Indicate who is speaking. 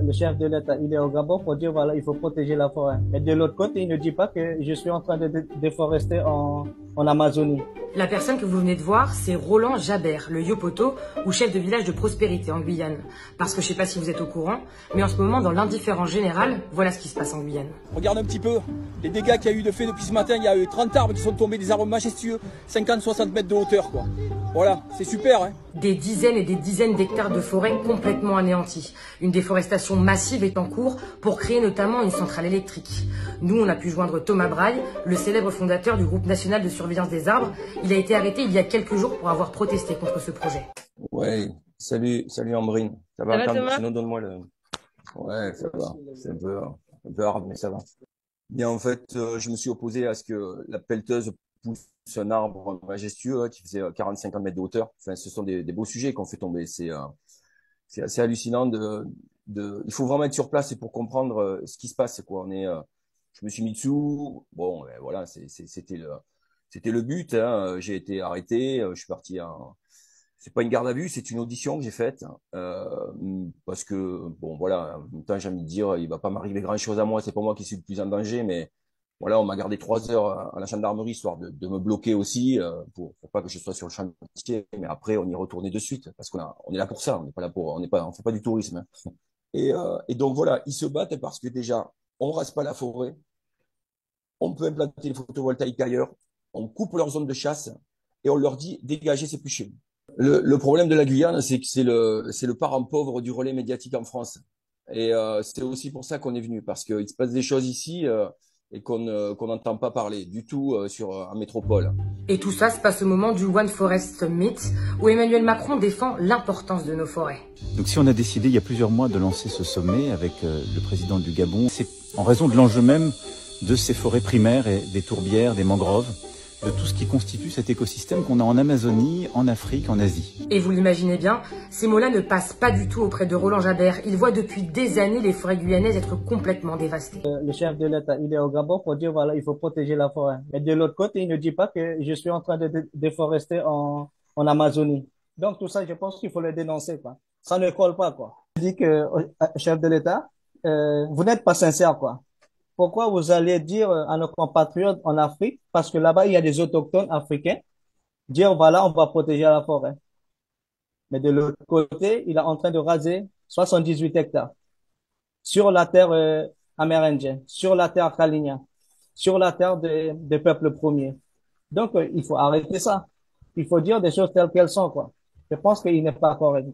Speaker 1: Le chef de l'État, il est au Gabon pour dire, voilà, il faut protéger la forêt. Mais de l'autre côté, il ne dit pas que je suis en train de déforester en Amazonie.
Speaker 2: La personne que vous venez de voir, c'est Roland Jabert, le Yopoto, ou chef de village de Prospérité en Guyane. Parce que je sais pas si vous êtes au courant, mais en ce moment, dans l'indifférence générale, voilà ce qui se passe en Guyane.
Speaker 3: Regarde un petit peu les dégâts qu'il y a eu de fait depuis ce matin. Il y a eu 30 arbres qui sont tombés, des arbres majestueux, 50-60 mètres de hauteur, quoi. Voilà, c'est super, hein.
Speaker 2: Des dizaines et des dizaines d'hectares de forêt complètement anéantis. Une déforestation massive est en cours pour créer notamment une centrale électrique. Nous, on a pu joindre Thomas Braille, le célèbre fondateur du groupe national de surveillance des arbres. Il a été arrêté il y a quelques jours pour avoir protesté contre ce projet.
Speaker 4: Ouais, salut Ambrine. Ça va,
Speaker 2: Thomas?
Speaker 4: sinon donne-moi le... Ouais, ça va. C'est un peu hard, mais ça va. Bien, en fait, je me suis opposé à ce que la pelleteuse pousse un arbre majestueux qui faisait 40-50 mètres de hauteur. Enfin, ce sont des beaux sujets qu'on fait tomber. C'est assez hallucinant il faut vraiment être sur place et pour comprendre ce qui se passe, quoi. Je me suis mis dessous. Bon, voilà, c'était le but, hein. J'ai été arrêté. Je suis parti c'est pas une garde à vue, c'est une audition que j'ai faite parce que bon voilà, en même temps j'ai envie de dire il va pas m'arriver grand chose à moi, c'est pas moi qui suis le plus en danger, mais voilà, on m'a gardé 3 heures à la gendarmerie histoire de me bloquer aussi pour pas que je sois sur le chantier, mais après on y retournait de suite parce on est là pour ça, on n'est pas là pour on fait pas du tourisme, hein. Et donc voilà, ils se battent parce que déjà on rase pas la forêt, on peut implanter les photovoltaïques ailleurs, on coupe leur zone de chasse et on leur dit dégagez, c'est plus chez vous. Le problème de la Guyane, c'est que c'est le parent pauvre du relais médiatique en France. Et c'est aussi pour ça qu'on est venu, parce qu'il se passe des choses ici et qu'on n'entend pas parler du tout en métropole.
Speaker 2: Et tout ça se passe au moment du One Forest Summit, où Emmanuel Macron défend l'importance de nos forêts.
Speaker 5: Donc si on a décidé il y a plusieurs mois de lancer ce sommet avec le président du Gabon, c'est en raison de l'enjeu même de ces forêts primaires et des tourbières, des mangroves, de tout ce qui constitue cet écosystème qu'on a en Amazonie, en Afrique, en Asie.
Speaker 2: Et vous l'imaginez bien, ces mots-là ne passent pas du tout auprès de Roland Jabert. Il voit depuis des années les forêts guyanaises être complètement dévastées.
Speaker 1: Le chef de l'État, il est au Gabon pour dire, voilà, il faut protéger la forêt. Mais de l'autre côté, il ne dit pas que je suis en train de déforester en Amazonie. Donc tout ça, je pense qu'il faut le dénoncer, quoi. Ça ne colle pas, quoi. Je dis que, chef de l'État, vous n'êtes pas sincère, quoi. Pourquoi vous allez dire à nos compatriotes en Afrique, parce que là-bas, il y a des autochtones africains, dire, voilà, on va protéger la forêt. Mais de l'autre côté, il est en train de raser 78 hectares sur la terre amérindienne, sur la terre kalinia, sur la terre des peuples premiers. Donc, il faut arrêter ça. Il faut dire des choses telles qu'elles sont, quoi. Je pense qu'il n'est pas correct.